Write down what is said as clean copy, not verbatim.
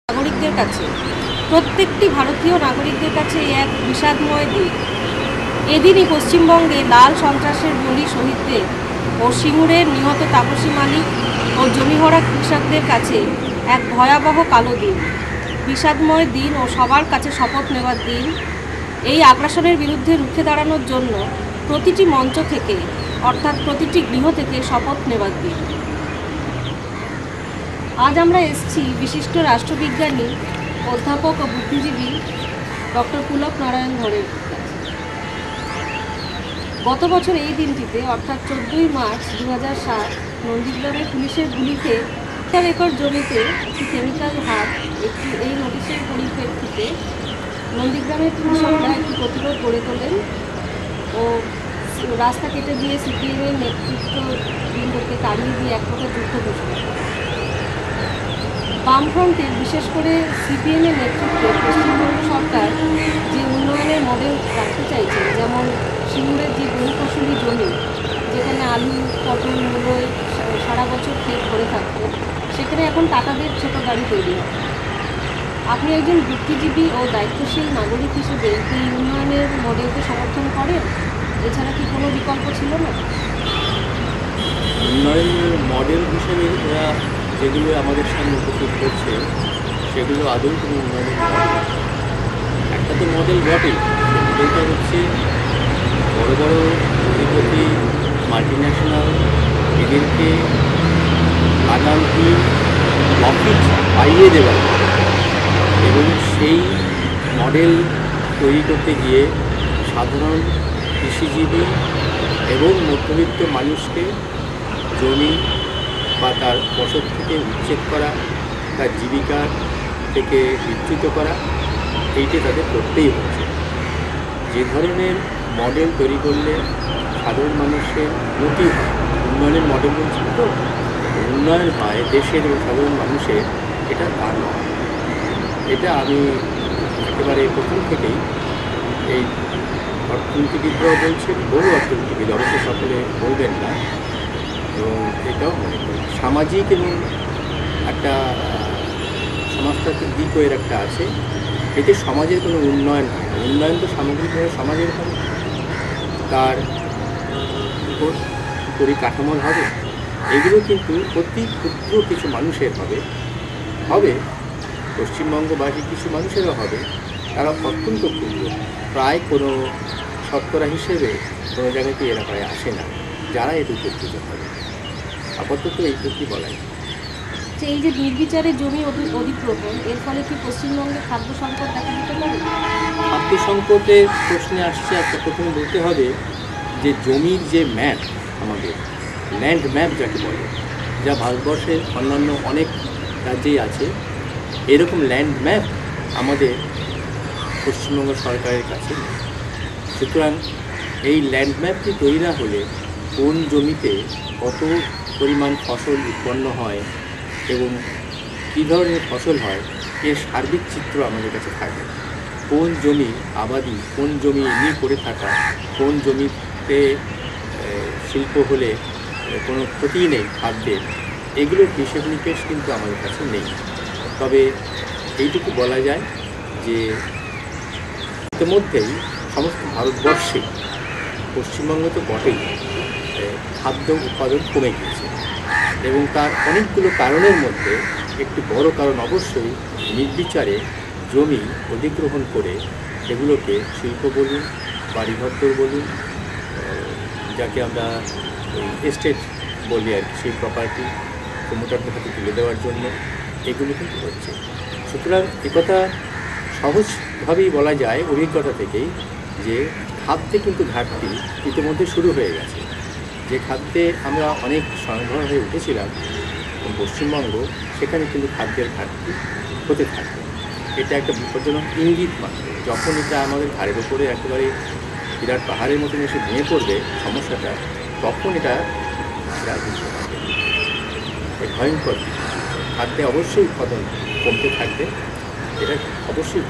নাগরিকদের কাছে, প্রত্যেকটি ভারতীয় নাগরিকদের কাছে এক বিষাদময় দিন। এদিনই পশ্চিমবঙ্গে লাল সন্ত্রাসের বলি শহীদদের ও সিঙ্গুরের নিহত তাপসী মালিক ও জমিহরা কৃষকদের কাছে এক ভয়াবহ কালো দিন, বিষাদময় দিন ও সবার কাছে শপথ নেওয়ার দিন। এই আগ্রাসনের বিরুদ্ধে রুখে দাঁড়ানোর জন্য প্রতিটি মঞ্চ থেকে, অর্থাৎ প্রতিটি গৃহ থেকে শপথ নেওয়ার দিন। আজ আমরা এসেছি বিশিষ্ট রাষ্ট্রবিজ্ঞানী, অধ্যাপক ও বুদ্ধিজীবী ডক্টর পুলক নারায়ণ ধরের কাছে। গত বছর এই দিনটিতে, অর্থাৎ 14ই মার্চ 2007, নন্দীগ্রামে পুলিশের গুলিতে 1 একর জমিতে একটি কেমিক্যাল হাব এই নোটিশের পরিপ্রেক্ষিতে নন্দীগ্রামের কৃষকরা একটি প্রতিরোধ গড়ে তোলেন ও রাস্তা কেটে দিয়ে সিপিএমের নেতৃত্ববৃন্দকে তাড়িয়ে দিয়ে এক প্রকার যুদ্ধ ঘোষণা করে। বামফ্রন্টের, বিশেষ করে সিপিএমের নেতৃত্বে পশ্চিমবঙ্গ সরকার যে উন্নয়নের মডেল রাখতে চাইছে, যেমন সিঙ্গুরের যে বহুফসলি জমি, যেখানে আলু, পটল, মূলোয় সারা বছর ক্ষেত ভরে থাকতো, সেখানে এখন টাটাদের ছোট গাড়ি তৈরি হয়। আপনি একজন বুদ্ধিজীবী ও দায়িত্বশীল নাগরিক হিসেবে এই উন্নয়নের মডেলকে সমর্থন করেন? এছাড়া কি কোনো বিকল্প ছিল না? উন্নয়নের মডেল হিসেবে এরা যেগুলো আমাদের সামনে উপস্থিত করছে সেগুলো আদৌ কোনো উন্নয়নের মডেল। একটা তো মডেল বটে, মডেলটা হচ্ছে বড় বড় কোটিপতি মাল্টিন্যাশনাল, এদেরকে আগামী প্রফিট পাইয়ে দেওয়া, এবং সেই মডেল তৈরি করতে গিয়ে সাধারণ কৃষিজীবী এবং মধ্যবিত্ত মানুষকে জমি বা তার ফসল থেকে উচ্ছেদ করা, তার জীবিকা থেকে বিচ্যুত করা, এইটি তাদের করতেই হচ্ছে। যে ধরনের মডেল তৈরি করলে সাধারণ মানুষের উন্নতি হয়, উন্নয়নের মডেল বলছি তো, উন্নয়ন হয় দেশের এবং সাধারণ মানুষের, এটা তা নয়। এটা আমি একেবারে প্রথম থেকেই এই অর্থনীতিবিদরাও বলছেন, বহু অর্থনীতিবিদ, অবশ্য সকলে বলবেন না, এবং এটাও মনে করি সামাজিক এবং একটা সমাজতান্ত্রিক দিকও এর একটা আছে। এতে সমাজের কোনো উন্নয়ন হয় না। উন্নয়ন তো সামগ্রিকভাবে সমাজের হবে, তার উপর পরিকাঠামোর হবে, এগুলো কিন্তু অতি ক্ষুদ্র কিছু মানুষের হবে পশ্চিমবঙ্গবাসী কিছু মানুষেরও হবে, তারা অত্যন্ত ক্ষুদ্র, প্রায় কোনো শতকরা হিসেবে কোনো জায়গাতে এরা প্রায় আসে না, যারা এর উপকৃত হবে। আপাতত এইটুকুই বলাই। এই যে নির্বিচারে জমি অধিগ্রহণ, এর ফলে কি পশ্চিমবঙ্গে খাদ্য সংকট দেখা দিতে পারে? খাদ্য সংকটের প্রশ্নে আসছে, একটা প্রথমে বলতে হবে যে জমির যে ম্যাপ, আমাদের ল্যান্ড ম্যাপ যাকে বলে, যা ভারতবর্ষের অন্যান্য অনেক রাজ্যেই আছে, এরকম ল্যান্ড ম্যাপ আমাদের পশ্চিমবঙ্গ সরকারের কাছে নেই। সুতরাং এই ল্যান্ড ম্যাপটি তৈরি না হলে কোন জমিতে কত পরিমাণ ফসল উৎপন্ন হয় এবং কী ধরনের ফসল হয়, এর সার্বিক চিত্র আমাদের কাছে থাকবে। কোন জমি আবাদি, কোন জমি এমনি পড়ে থাকা, কোন জমিতে শিল্প হলে কোনো ক্ষতি নেই খাদ্যের, এগুলোর হিসেব নিকেশ কিন্তু আমাদের কাছে নেই। তবে এইটুকু বলা যায় যে ইতিমধ্যেই সমস্ত ভারতবর্ষে, পশ্চিমবঙ্গ তো বটেই, খাদ্য উৎপাদন কমে গিয়েছে, এবং তার অনেকগুলো কারণের মধ্যে একটি বড় কারণ অবশ্যই নির্বিচারে জমি অধিগ্রহণ করে সেগুলোকে শিল্প বলুন, বাড়িঘর বলুন, যাকে আমরা এস্টেট বলি আর কি, সেই প্রপার্টি প্রমোটারদের হাতে তুলে দেওয়ার জন্য এগুলো কিন্তু হচ্ছে। সুতরাং একথা সহজভাবেই বলা যায় অভিজ্ঞতা থেকেই যে খাদ্যে কিন্তু ঘাটতি ইতিমধ্যে শুরু হয়ে গেছে। যে খাদ্যে আমরা অনেক স্বনির্ভর হয়ে উঠেছিলাম পশ্চিমবঙ্গ, সেখানে কিন্তু খাদ্যের ঘাটতি হতে থাকবে। এটা একটা বিপজ্জনক ইঙ্গিত মাত্র। যখন এটা আমাদের ঘাড়ের উপরে একেবারে বিরাট পাহাড়ের মতন এসে ভেঙে পড়বে সমস্যাটা, তখন এটা বুঝতে পারবে। এই ভয়ঙ্কর খাদ্যে অবশ্যই উৎপাদন কমতে থাকবে, এটা অবশ্যই।